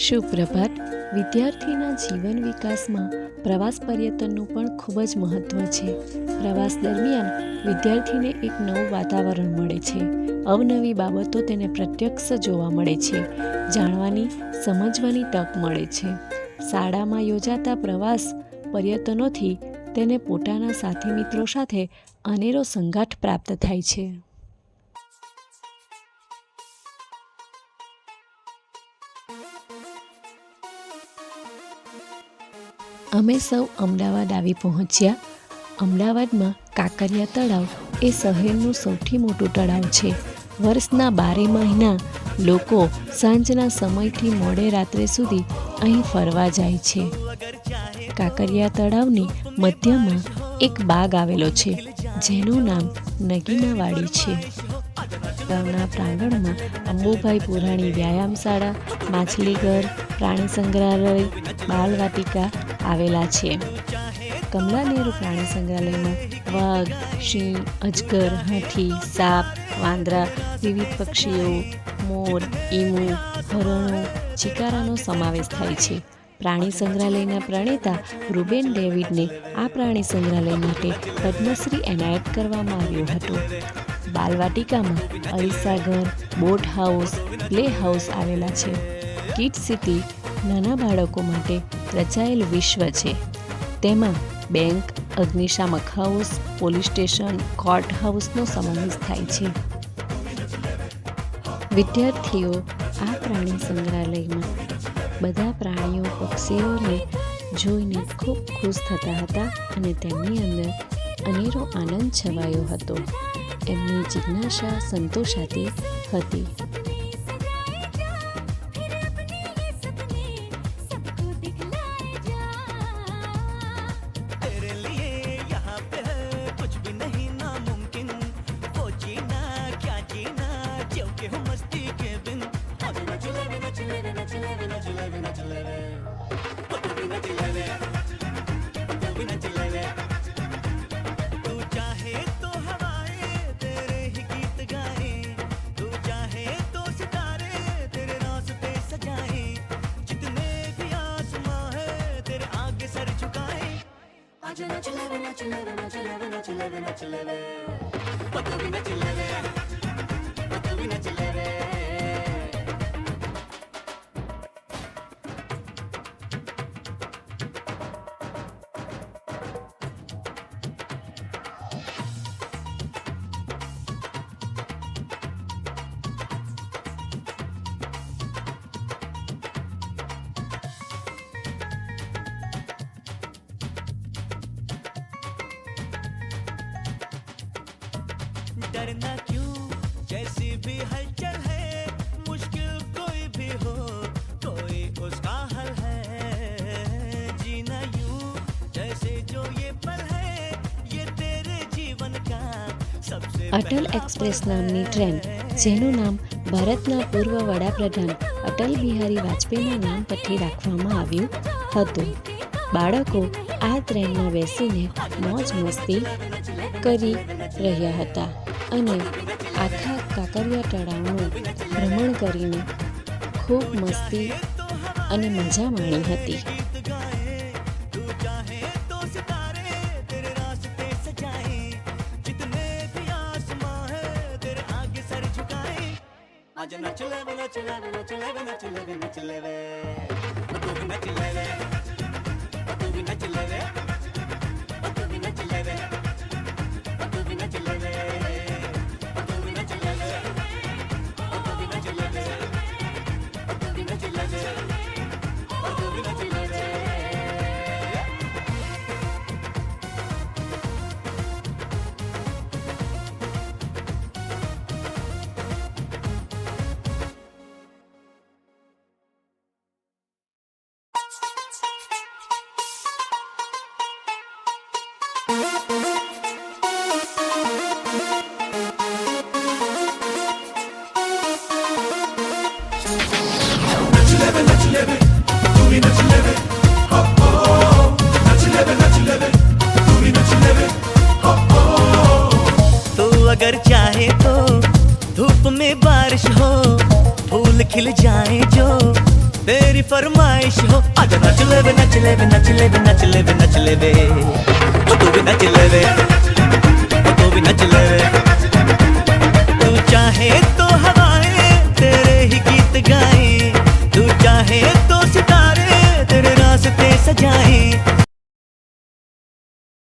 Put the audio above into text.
સુપ્રભાત. વિદ્યાર્થીના જીવન વિકાસમાં પ્રવાસ પર્યટનનું પણ ખૂબ જ મહત્ત્વ છે. પ્રવાસ દરમિયાન વિદ્યાર્થીને એક નવું વાતાવરણ મળે છે, અવનવી બાબતો તેને પ્રત્યક્ષ જોવા મળે છે, જાણવાની સમજવાની તક મળે છે. શાળામાં યોજાતા પ્રવાસ પર્યટનોથી તેને પોતાના સાથી મિત્રો સાથે અનેરો સંગાથ પ્રાપ્ત થાય છે. અમે સૌ અમદાવાદ આવી પહોંચ્યા. અમદાવાદમાં કાંકરિયા તળાવ એ શહેરનું સૌથી મોટું તળાવ છે. વર્ષના 12 મહિના લોકો સાંજના સમયથી મોડે રાત્રે સુધી અહીં ફરવા જાય છે. કાંકરિયા તળાવની મધ્યમાં એક બાગ આવેલો છે, જેનું નામ નગીનાવાડી છે. તળાવના પ્રાંગણમાં અંબુભાઈ પુરાણી વ્યાયામશાળા, માછલીઘર, પ્રાણી સંગ્રહાલય, બાલવાટિકા આવેલા છે. કમલા નહેરુ પ્રાણી સંગ્રહાલયમાં વાઘ, સિંહ, અજગર, હાથી, સાપ, વાંદરા, વિવિધ પક્ષીઓ, મોર, ઈમુ, હરણો, ચિકારાનો સમાવેશ થાય છે. પ્રાણી સંગ્રહાલયના પ્રણેતા રૂબેન ડેવિડને આ પ્રાણી સંગ્રહાલય માટે પદ્મશ્રી એનાયત કરવામાં આવ્યો હતો. બાલવાટિકામાં અરીસાઘર, બોટ હાઉસ, પ્લે હાઉસ આવેલા છે. કિડ સિટી નાના બાળકો માટે રચાયેલ વિશ્વ છે. તેમાં બેંક, અગ્નિશામક હાઉસ, પોલીસ સ્ટેશન, કોર્ટ હાઉસનો સમાવેશ થાય છે. વિદ્યાર્થીઓ આ પ્રાણી સંગ્રહાલયમાં બધા પ્રાણીઓ, પક્ષીઓને જોઈને ખૂબ ખુશ થતા હતા અને તેમની અંદર અનેરો આનંદ છવાયો હતો. એમની જિજ્ઞાસા સંતોષાતી હતી. डरना क्यों, जैसी भी हलचल है, मुश्किल कोई भी हो, कोई उसका हल है. जीना यूं जैसे जो ये पल है, ये तेरे जीवन का सबसे અટલ એક્સપ્રેસ નામની ટ્રેન, જેનું નામ ભારતના પૂર્વ વડાપ્રધાન અટલ બિહારી વાજપેયીના નામ પરથી રાખવામાં આવ્યું હતું. બાળકો આ ટ્રેનમાં બેસીને મોજ મસ્તી કરી રહ્યા હતા અને આખા કાંકરિયા તળાવનું ભ્રમણ કરીને ખૂબ મસ્તી અને મજા માણી હતી. अगर चाहे तो धूप में बारिश हो, फूल खिल जाए जो तेरी फरमाइश हो आजा नच ले वे नच ले वे नच ले वे नच ले वे नच ले वे ओ तू भी नच ले वे ओ तू भी नच ले वे तू चाहे तो हवाएं तेरे ही गीत गाएं तू चाहे तो सितारे तेरे रास्ते सजाएं